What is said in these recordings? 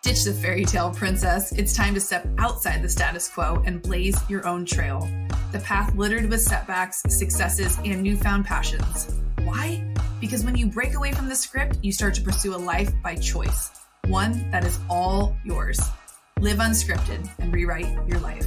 Ditch the fairy tale princess. It's time to step outside the status quo and blaze your own trail. The path littered with setbacks, successes, and newfound passions. Why? Because when you break away from the script, you start to pursue a life by choice. One that is all yours. Live unscripted and rewrite your life.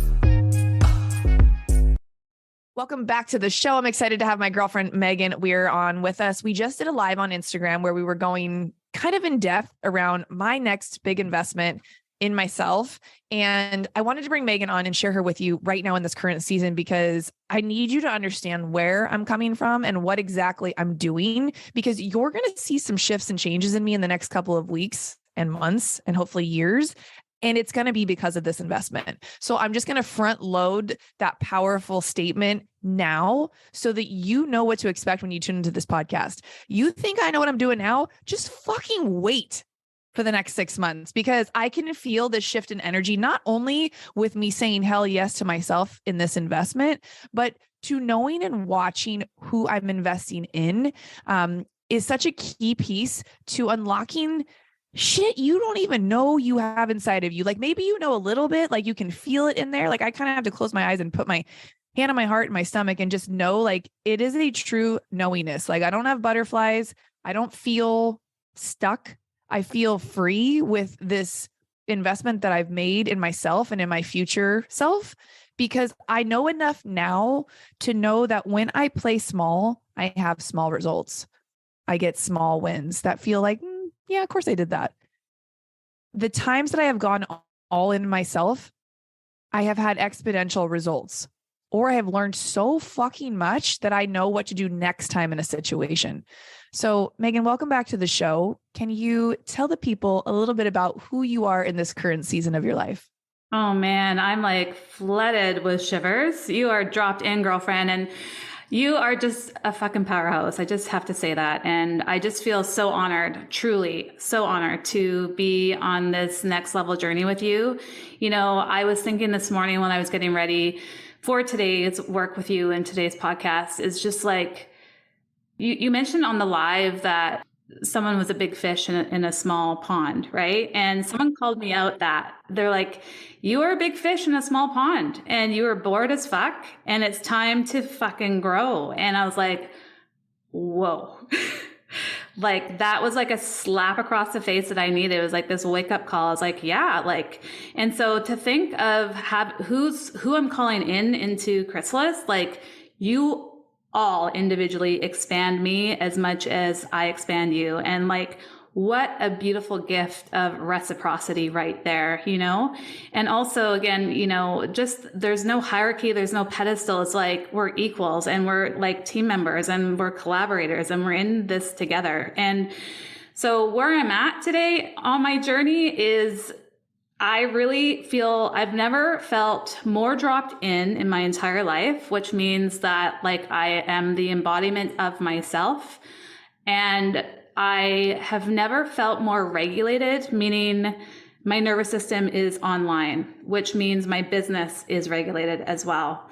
Welcome back to the show. I'm excited to have my girlfriend, Meghan Weir, on with us. We just did a live on Instagram where we were going kind of in depth around my next big investment in myself. And I wanted to bring Meghan on and share her with you right now in this current season, because I need you to understand where I'm coming from and what exactly I'm doing, because you're going to see some shifts and changes in me in the next couple of weeks and months and hopefully years. And it's going to be because of this investment. So I'm just going to front load that powerful statement now so that you know what to expect when you tune into this podcast. You think I know what I'm doing now? Just fucking wait for the next 6 months, because I can feel this shift in energy, not only with me saying hell yes to myself in this investment, but to knowing and watching who I'm investing in is such a key piece to unlocking shit you don't even know you have inside of you. Like maybe you know a little bit, like you can feel it in there. Like I kind of have to close my eyes and put my hand on my heart and my stomach and just know like it is a true knowingness. Like I don't have butterflies. I don't feel stuck. I feel free with this investment that I've made in myself and in my future self, because I know enough now to know that when I play small, I have small results. I get small wins that feel like, yeah, of course I did that. The times that I have gone all in myself, I have had exponential results, or I have learned so fucking much that I know what to do next time in a situation. So Meghan, welcome back to the show. Can you tell the people a little bit about who you are in this current season of your life? Oh man, I'm like flooded with shivers. You are dropped in, girlfriend. And you are just a fucking powerhouse. I just have to say that. And I just feel so honored, truly so honored to be on this next level journey with you. You know, I was thinking this morning when I was getting ready for today's work with you and today's podcast is just like, you mentioned on the live that someone was a big fish in a small pond, right? And someone called me out that they're like, you are a big fish in a small pond and you are bored as fuck and it's time to fucking grow. And I was like, whoa. Like that was like a slap across the face that I needed. It was like this wake up call. I was like, yeah, like, and so to think of who I'm calling into Chrysalis, like you all individually expand me as much as I expand you. And like, what a beautiful gift of reciprocity right there, you know? And also again, you know, just there's no hierarchy, there's no pedestal. It's like we're equals and we're like team members and we're collaborators and we're in this together. And so where I'm at today on my journey is I really feel I've never felt more dropped in my entire life, which means that like I am the embodiment of myself. And I have never felt more regulated, meaning my nervous system is online, which means my business is regulated as well.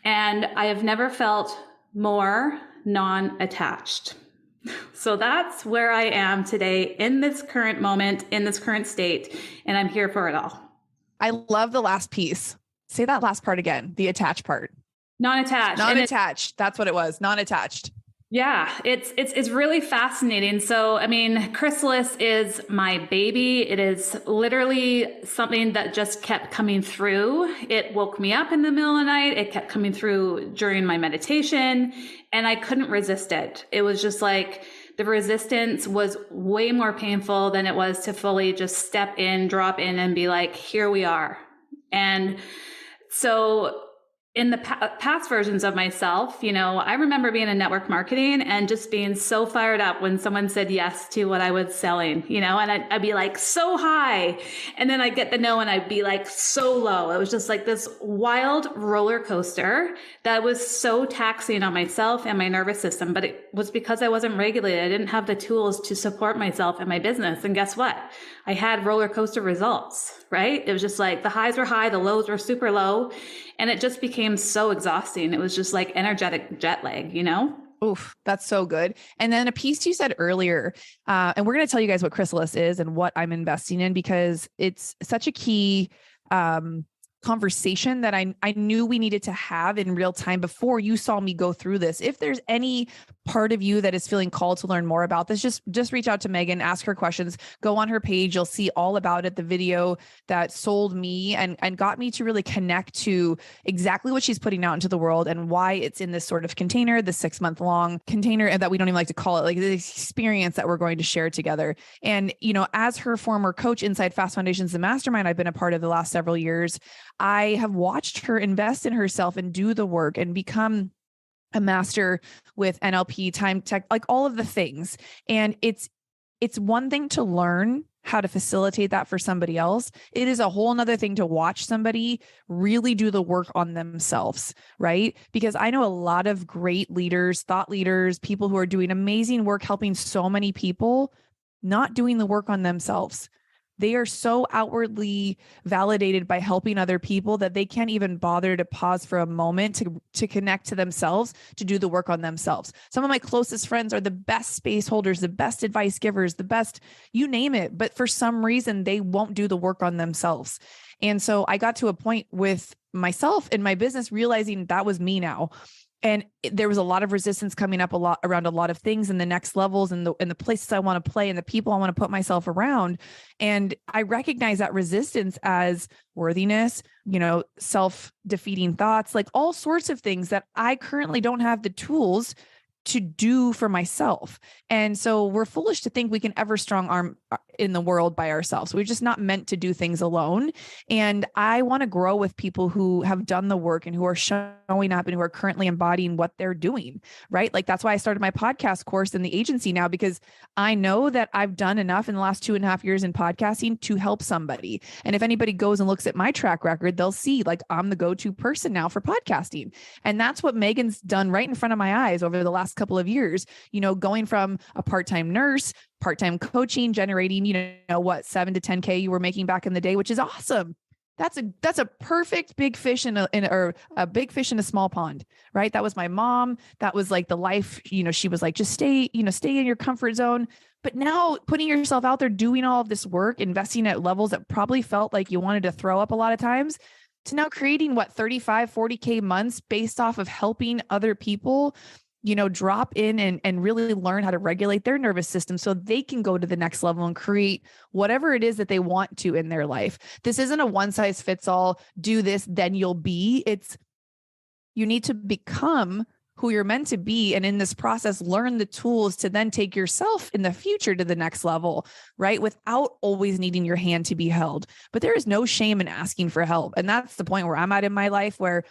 And I have never felt more non-attached. So that's where I am today in this current moment, in this current state, and I'm here for it all. I love the last piece. Say that last part again, the attached part. Non-attached. Non-attached. That's what it was. Non-attached. Yeah, it's really fascinating. So, I mean, Chrysalis is my baby. It is literally something that just kept coming through. It woke me up in the middle of the night. It kept coming through during my meditation and I couldn't resist it. It was just like the resistance was way more painful than it was to fully just step in, drop in and be like, here we are. And so in the past versions of myself, you know, I remember being in network marketing and just being so fired up when someone said yes to what I was selling, you know, and I'd be like so high and then I'd get the no and I'd be like so low. It was just like this wild roller coaster that was so taxing on myself and my nervous system, but it was because I wasn't regulated. I didn't have the tools to support myself and my business. And guess what? I had roller coaster results, right? It was just like the highs were high, the lows were super low. And it just became so exhausting. It was just like energetic jet lag, you know? Oof, that's so good. And then a piece you said earlier, and we're going to tell you guys what Chrysalis is and what I'm investing in, because it's such a key conversation that I knew we needed to have in real time before you saw me go through this. If there's any part of you that is feeling called to learn more about this, just reach out to Meghan, ask her questions, go on her page. You'll see all about it. The video that sold me and got me to really connect to exactly what she's putting out into the world and why it's in this sort of container, the 6-month long container, and that we don't even like to call it, like the experience that we're going to share together. And, you know, as her former coach inside Fast Foundations, the mastermind I've been a part of the last several years, I have watched her invest in herself and do the work and become a master with NLP, time tech, like all of the things. And it's one thing to learn how to facilitate that for somebody else. It is a whole nother thing to watch somebody really do the work on themselves, right? Because I know a lot of great leaders, thought leaders, people who are doing amazing work, helping so many people, not doing the work on themselves. They are so outwardly validated by helping other people that they can't even bother to pause for a moment to connect to themselves, to do the work on themselves. Some of my closest friends are the best space holders, the best advice givers, the best, you name it. But for some reason, they won't do the work on themselves. And so I got to a point with myself in my business, realizing that was me now. And there was a lot of resistance coming up around a lot of things in the next levels and the places I want to play and the people I want to put myself around. And I recognize that resistance as worthiness, you know, self-defeating thoughts, like all sorts of things that I currently don't have the tools to do for myself. And so we're foolish to think we can ever strong arm in the world by ourselves. We're just not meant to do things alone. And I want to grow with people who have done the work and who are showing up and who are currently embodying what they're doing, right? Like that's why I started my podcast course in the agency now, because I know that I've done enough in the last 2.5 years in podcasting to help somebody. And if anybody goes and looks at my track record, they'll see like I'm the go-to person now for podcasting. And that's what Meghan's done right in front of my eyes over the last couple of years, you know, going from a part-time nurse, part-time coaching, generating, you know, what, 7 to 10K you were making back in the day, which is awesome. That's a perfect big fish in a big fish in a small pond, right? That was my mom. That was like the life, you know, she was like, just stay in your comfort zone. But now putting yourself out there, doing all of this work, investing at levels that probably felt like you wanted to throw up a lot of times, to now creating what, 35, 40K months based off of helping other people, you know, drop in and really learn how to regulate their nervous system so they can go to the next level and create whatever it is that they want to in their life. This isn't a one size fits all, do this, then you'll be. It's, you need to become who you're meant to be. And in this process, learn the tools to then take yourself in the future to the next level, right? Without always needing your hand to be held. But there is no shame in asking for help. And that's the point where I'm at in my life, where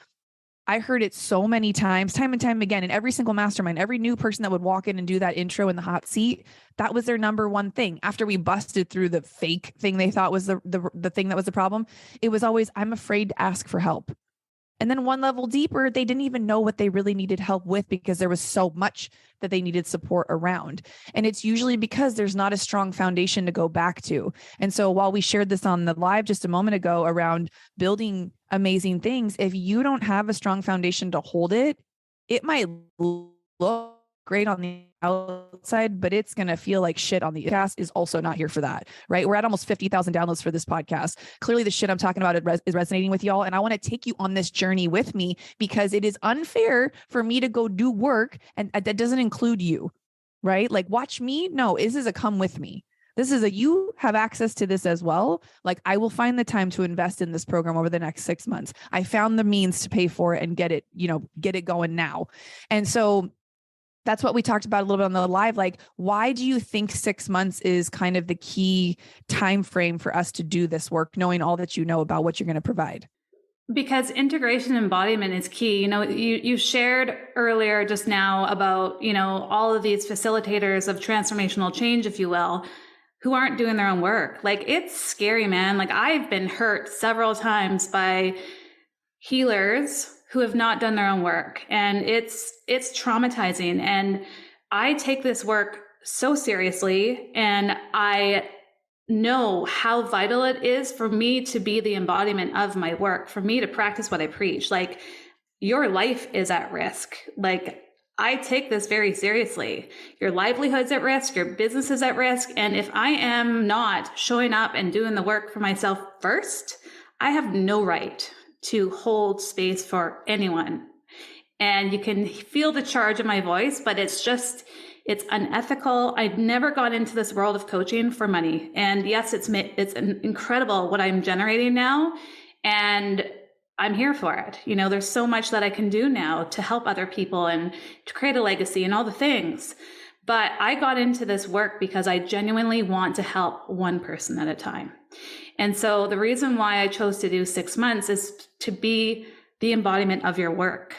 I heard it so many times, time and time again, in every single mastermind, every new person that would walk in and do that intro in the hot seat, that was their number one thing. After we busted through the fake thing they thought was the thing that was the problem, it was always, I'm afraid to ask for help. And then one level deeper, they didn't even know what they really needed help with because there was so much that they needed support around. And it's usually because there's not a strong foundation to go back to. And so while we shared this on the live just a moment ago around building amazing things, if you don't have a strong foundation to hold it, it might look great on the outside, but it's going to feel like shit on the podcast is also not here for that, right? We're at almost 50,000 downloads for this podcast. Clearly the shit I'm talking about is resonating with y'all. And I want to take you on this journey with me because it is unfair for me to go do work. And that doesn't include you, right? Like watch me. No, this is a come with me. This is you have access to this as well. Like I will find the time to invest in this program over the next 6 months. I found the means to pay for it and get it going now. And so that's what we talked about a little bit on the live. Like, why do you think 6 months is kind of the key time frame for us to do this work, knowing all that you know about what you're going to provide? Because integration and embodiment is key. You know, you shared earlier just now about, you know, all of these facilitators of transformational change, if you will, who aren't doing their own work. Like it's scary, man. Like I've been hurt several times by healers who have not done their own work. And it's traumatizing. And I take this work so seriously. And I know how vital it is for me to be the embodiment of my work, for me to practice what I preach. Like your life is at risk. Like I take this very seriously. Your livelihood's at risk, your business is at risk. And if I am not showing up and doing the work for myself first, I have no right to hold space for anyone. And you can feel the charge in my voice, but it's unethical. I've never got into this world of coaching for money. And yes, it's incredible what I'm generating now. And I'm here for it. There's so much that I can do now to help other people and to create a legacy and all the things. But I got into this work because I genuinely want to help one person at a time. And so the reason why I chose to do 6 months is to be the embodiment of your work.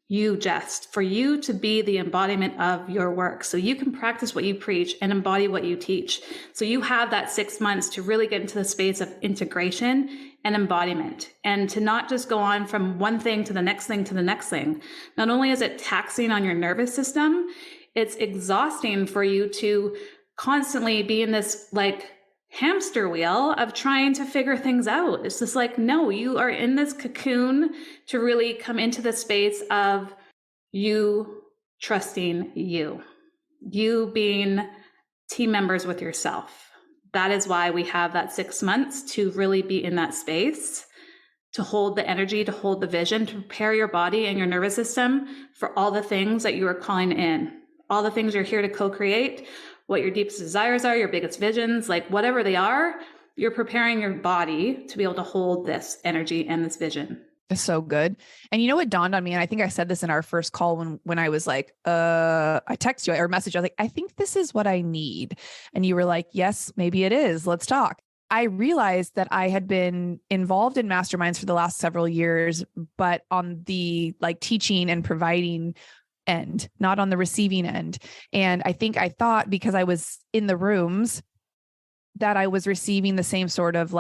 For you to be the embodiment of your work. So you can practice what you preach and embody what you teach. So you have that 6 months to really get into the space of integration and embodiment, and to not just go on from one thing to the next thing to the next thing. Not only is it taxing on your nervous system, it's exhausting for you to constantly be in this hamster wheel of trying to figure things out. It's just no, you are in this cocoon to really come into the space of you trusting you being team members with yourself. That is why we have that 6 months to really be in that space, to hold the energy, to hold the vision, to prepare your body and your nervous system for all the things that you are calling in, all the things you're here to co-create, what your deepest desires are, your biggest visions, whatever they are, you're preparing your body to be able to hold this energy and this vision. It's so good. And you know what dawned on me? And I think I said this in our first call when I was I text you or message you. I was I think this is what I need. And you were like, yes, maybe it is. Let's talk. I realized that I had been involved in masterminds for the last several years, but on the teaching and providing end, not on the receiving end. And I think I thought because I was in the rooms that I was receiving the same sort of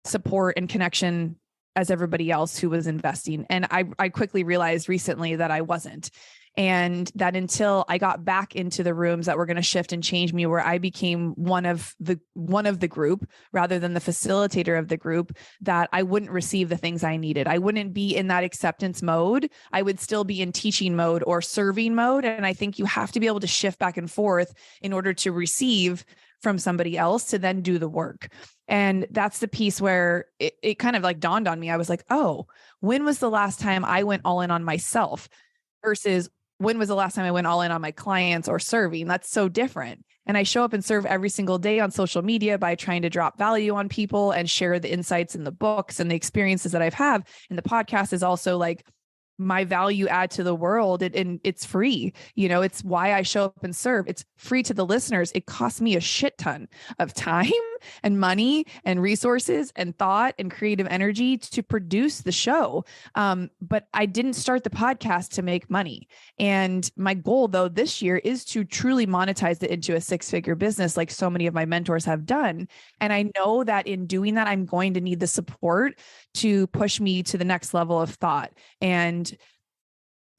support and connection as everybody else who was investing. And I quickly realized recently that I wasn't. And that until I got back into the rooms that were going to shift and change me, where I became one of the group rather than the facilitator of the group, that I wouldn't receive the things I needed. I wouldn't be in that acceptance mode. I would still be in teaching mode or serving mode. And I think you have to be able to shift back and forth in order to receive from somebody else to then do the work. And that's the piece where it kind of dawned on me. I was oh, when was the last time I went all in on myself versus when was the last time I went all in on my clients or serving? That's so different. And I show up and serve every single day on social media by trying to drop value on people and share the insights in the books and the experiences that I've had. And the podcast is also my value add to the world. And it's free. It's why I show up and serve. It's free to the listeners. It costs me a shit ton of time and money and resources and thought and creative energy to produce the show. But I didn't start the podcast to make money. And my goal though, this year is to truly monetize it into a 6-figure business, like so many of my mentors have done. And I know that in doing that, I'm going to need the support to push me to the next level of thought and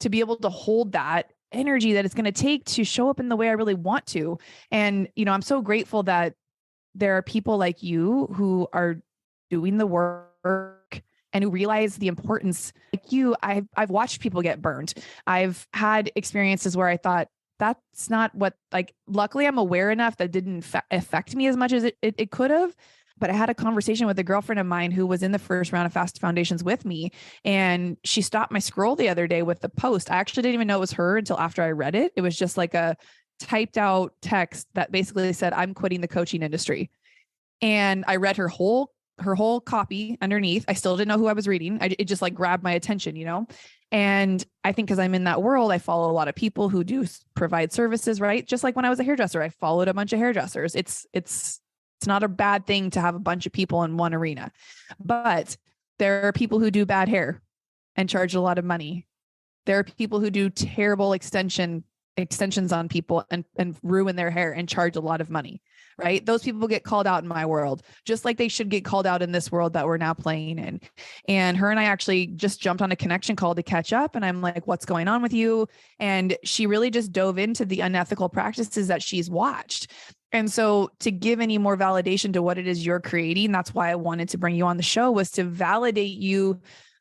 to be able to hold that energy that it's going to take to show up in the way I really want to. And, I'm so grateful that there are people like you who are doing the work and who realize the importance. Like you, I've watched people get burned. I've had experiences where I thought that's not what, luckily I'm aware enough that didn't affect me as much as it could have. But I had a conversation with a girlfriend of mine who was in the first round of Fast Foundations with me. And she stopped my scroll the other day with the post. I actually didn't even know it was her until after I read it. It was just a typed out text that basically said, I'm quitting the coaching industry. And I read her whole copy underneath. I still didn't know who I was reading. It just grabbed my attention, And I think because I'm in that world, I follow a lot of people who do provide services, right? Just like when I was a hairdresser, I followed a bunch of hairdressers. It's not a bad thing to have a bunch of people in one arena, but there are people who do bad hair and charge a lot of money. There are people who do terrible extensions on people and ruin their hair and charge a lot of money, right? Those people get called out in my world, just like they should get called out in this world that we're now playing in. And her and I actually just jumped on a connection call to catch up. And I'm like, what's going on with you? And she really just dove into the unethical practices that she's watched. And so to give any more validation to what it is you're creating, that's why I wanted to bring you on the show, was to validate you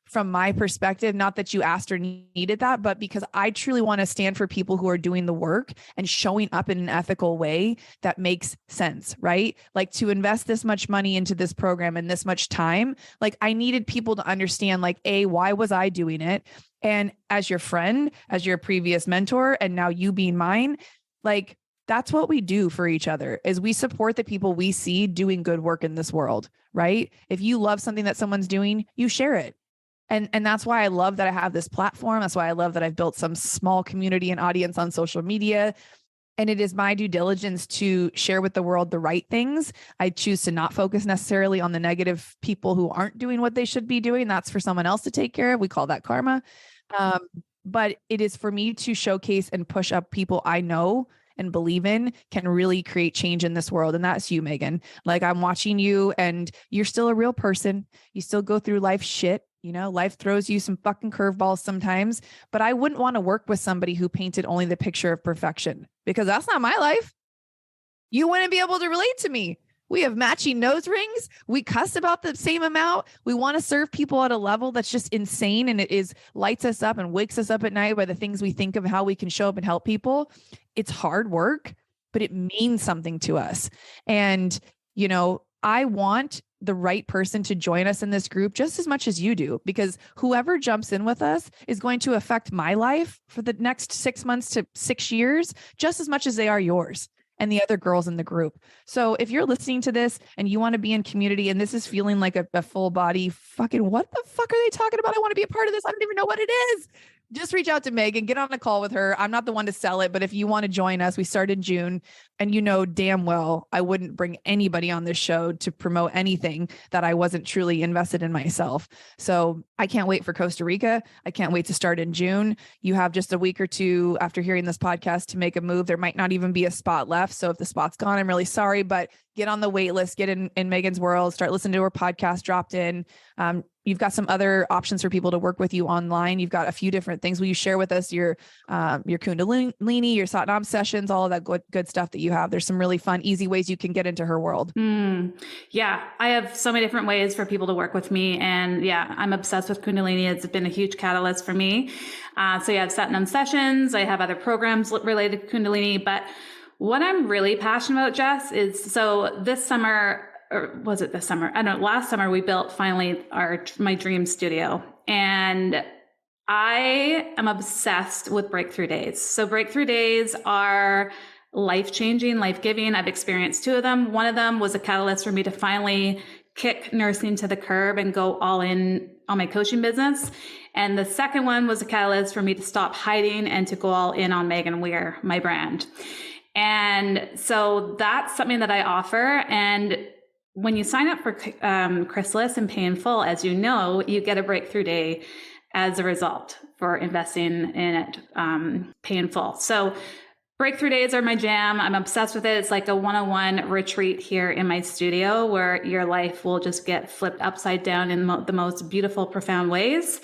from my perspective, not that you asked or needed that, but because I truly want to stand for people who are doing the work and showing up in an ethical way that makes sense, right? Like to invest this much money into this program and this much time, like I needed people to understand like, A, why was I doing it? And as your friend, as your previous mentor, and now you being mine, like that's what we do for each other is we support the people we see doing good work in this world, right? If you love something that someone's doing, you share it. And that's why I love that I have this platform. That's why I love that I've built some small community and audience on social media. And it is my due diligence to share with the world the right things. I choose to not focus necessarily on the negative people who aren't doing what they should be doing. That's for someone else to take care of. We call that karma. But it is for me to showcase and push up people I know and believe in can really create change in this world. And that's you, Meghan. Like I'm watching you and you're still a real person. You still go through life shit. You know, life throws you some fucking curveballs sometimes, but I wouldn't want to work with somebody who painted only the picture of perfection because that's not my life. You wouldn't be able to relate to me. We have matching nose rings. We cuss about the same amount. We want to serve people at a level that's just insane. And it is lights us up and wakes us up at night by the things we think of how we can show up and help people. It's hard work, but it means something to us. And, you know, I want the right person to join us in this group just as much as you do, because whoever jumps in with us is going to affect my life for the next 6 months to 6 years, just as much as they are yours and the other girls in the group. So if you're listening to this and you want to be in community and this is feeling like a full body fucking, what the fuck are they talking about? I want to be a part of this. I don't even know what it is. Just reach out to Meghan, get on a call with her. I'm not the one to sell it, but if you want to join us, we start in June, and you know damn well I wouldn't bring anybody on this show to promote anything that I wasn't truly invested in myself. So I can't wait for Costa Rica. I can't wait to start in June. You have just a week or two after hearing this podcast to make a move. There might not even be a spot left. So if the spot's gone, I'm really sorry, but get on the wait list, get in Meghan's world, start listening to her podcast, dropped in. You've got some other options for people to work with you online. You've got a few different things. Will you share with us your Kundalini, your Satnam sessions, all of that good stuff that you have? There's some really fun, easy ways you can get into her world. Yeah, I have so many different ways for people to work with me. And yeah, I'm obsessed with Kundalini. It's been a huge catalyst for me. So yeah, I have Satnam sessions. I have other programs related to Kundalini. But what I'm really passionate about, Jess, is so this summer, or was it this summer? I don't know. Last summer, we built finally my dream studio. And I am obsessed with breakthrough days. So breakthrough days are life-changing, life-giving. I've experienced 2 of them. One of them was a catalyst for me to finally kick nursing to the curb and go all in on my coaching business. And the second one was a catalyst for me to stop hiding and to go all in on Meghan Weir, my brand. And so that's something that I offer. And when you sign up for Chrysalis and Pay in Full, as you know, you get a breakthrough day as a result for investing in it, Pay in Full. So breakthrough days are my jam. I'm obsessed with it. It's like a 101 retreat here in my studio where your life will just get flipped upside down in the most beautiful, profound ways.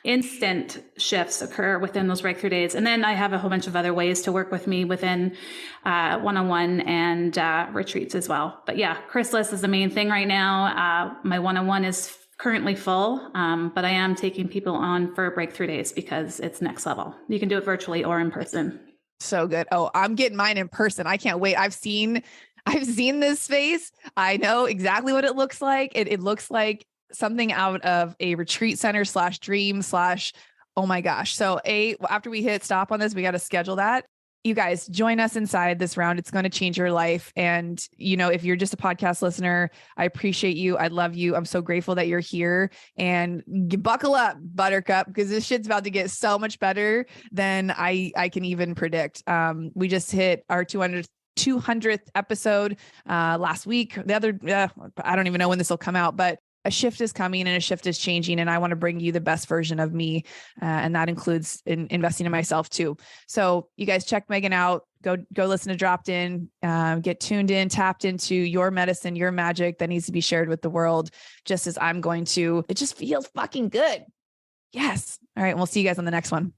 Instant shifts occur within those breakthrough days. And then I have a whole bunch of other ways to work with me within one-on-one and retreats as well. But yeah, Chrysalis is the main thing right now. My one-on-one is currently full, but I am taking people on for breakthrough days because it's next level. You can do it virtually or in person. So good. Oh, I'm getting mine in person. I can't wait. I've seen this space. I know exactly what it looks like. It looks like something out of a retreat center / dream / oh my gosh. So after we hit stop on this, we got to schedule that. You guys join us inside this round. It's going to change your life. And, you know, if you're just a podcast listener, I appreciate you. I love you. I'm so grateful that you're here, and buckle up, Buttercup, because this shit's about to get so much better than I can even predict. We just hit our 200th episode last week. The other, I don't even know when this will come out, but a shift is coming and a shift is changing. And I want to bring you the best version of me. And that includes investing in myself too. So you guys check Meghan out, go listen to Dropped In, get tuned in, tapped into your medicine, your magic that needs to be shared with the world, just as I'm going to. It just feels fucking good. Yes. All right. We'll see you guys on the next one.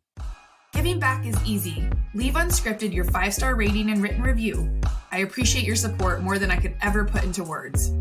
Giving back is easy. Leave Unscripted your 5-star rating and written review. I appreciate your support more than I could ever put into words.